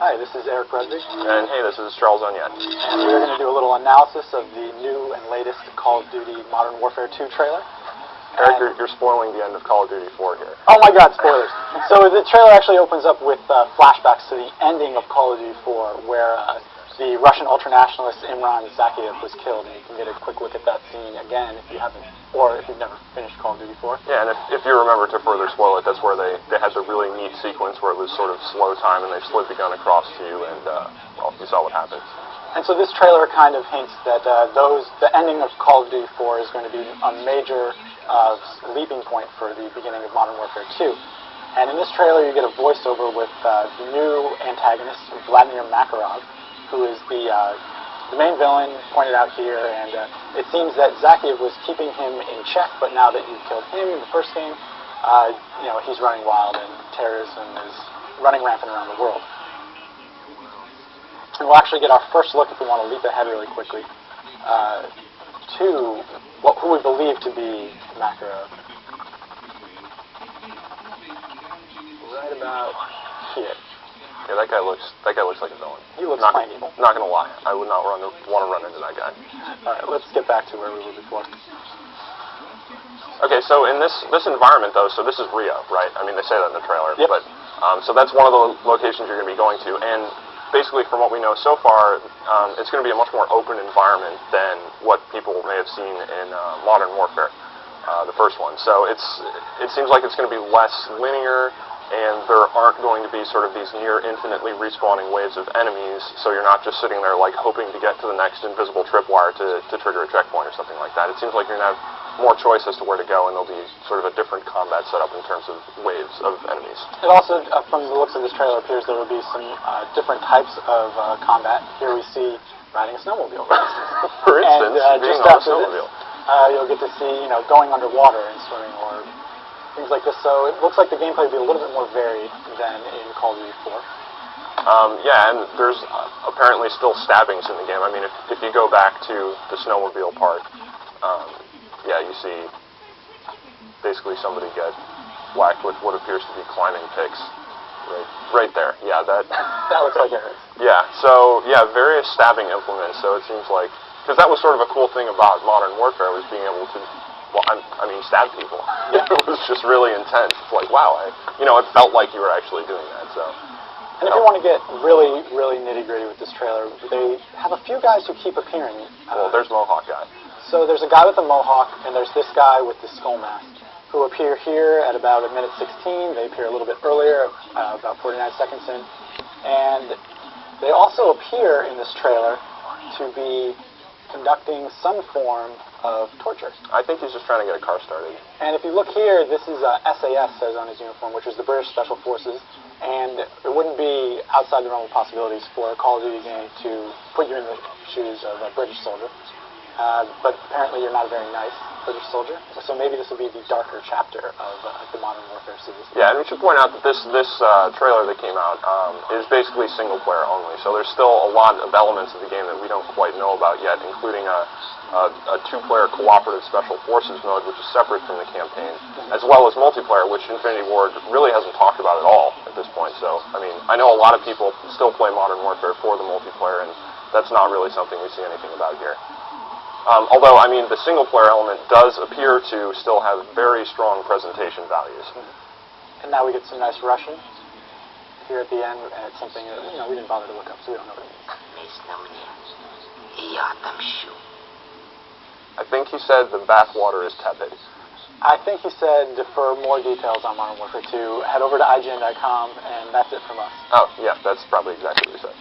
Hi, this is Eric Rudvig. And hey, this is Charles Oniet. And we're going to do a little analysis of the new and latest Call of Duty Modern Warfare 2 trailer. Eric, you're spoiling the end of Call of Duty 4 here. Oh my god, spoilers. So the trailer actually opens up with flashbacks to the ending of Call of Duty 4, where the Russian ultranationalist Imran Zakiev was killed, and you can get a quick look at that scene again if you haven't, or if you've never finished Call of Duty 4. Yeah, and if you remember, to further spoil it, that's where they had the really neat sequence where it was sort of slow time, and they slid the gun across to you, and well, you saw what happened. And so this trailer kind of hints that the ending of Call of Duty 4 is going to be a major leaping point for the beginning of Modern Warfare 2. And in this trailer, you get a voiceover with the new antagonist, Vladimir Makarov, who is the main villain pointed out here, and it seems that Zakiev was keeping him in check, but now that you've killed him in the first game, he's running wild, and terrorism is running rampant around the world. And we'll actually get our first look, if we want to leap ahead really quickly, to who we believe to be Makarov. Right about here. Yeah, that guy looks like a villain. He looks plain evil. Not gonna lie, I would not want to run into that guy. All right, let's get back to where we were before. Okay, so in this environment though, so this is Rio, right? I mean, they say that in the trailer, yep. But so that's one of the locations you're going to be going to, and basically from what we know so far, it's going to be a much more open environment than what people may have seen in Modern Warfare, the first one. So it seems like it's going to be less linear, and there aren't going to be sort of these near infinitely respawning waves of enemies, so you're not just sitting there like hoping to get to the next invisible tripwire to trigger a checkpoint or something like that. It seems like you're going to have more choice as to where to go, and there'll be sort of a different combat setup in terms of waves of enemies. It also, from the looks of this trailer, appears there will be some different types of combat. Here we see riding a snowmobile, for instance. For instance, and being just on a after snowmobile. this, you'll get to see, going underwater and swimming, or things like this. So it looks like the gameplay will be a little bit more varied than in Call of Duty 4. Yeah, and there's apparently still stabbings in the game. I mean, if you go back to the snowmobile part, yeah, you see basically somebody get whacked with what appears to be climbing picks. Right there. Yeah, that looks like it hurts. Yeah, so, yeah, various stabbing implements, so it seems like, because that was sort of a cool thing about Modern Warfare, was being able to, well, I mean, stab people. Yeah. It was just really intense. It's like, wow, it felt like you were actually doing that, so. And if you want to get really, really nitty-gritty with this trailer, they have a few guys who keep appearing. Well, there's Mohawk guy. So there's a guy with the Mohawk, and there's this guy with the skull mask, who appear here at about 1:16. They appear a little bit earlier, about 49 seconds in. And they also appear in this trailer to be conducting some form of torture. I think he's just trying to get a car started. And if you look here, this is SAS, says on his uniform, which is the British Special Forces. And it wouldn't be outside the realm of possibilities for a Call of Duty game to put you in the shoes of a British soldier. But apparently you're not a very nice British soldier, so maybe this will be the darker chapter of the Modern Warfare series. Yeah, and we should point out that this trailer that came out is basically single-player only, so there's still a lot of elements of the game that we don't quite know about yet, including a two-player cooperative Special Forces mode, which is separate from the campaign, as well as multiplayer, which Infinity Ward really hasn't talked about at all at this point. So, I mean, I know a lot of people still play Modern Warfare for the multiplayer, and that's not really something we see anything about here. Although, I mean, the single-player element does appear to still have very strong presentation values. And now we get some nice Russian here at the end, and it's something that, we didn't bother to look up, so we don't know what it means. I think he said the bathwater is tepid. I think he said, for more details on Modern Warfare 2, head over to IGN.com, and that's it from us. Oh, yeah, that's probably exactly what he said.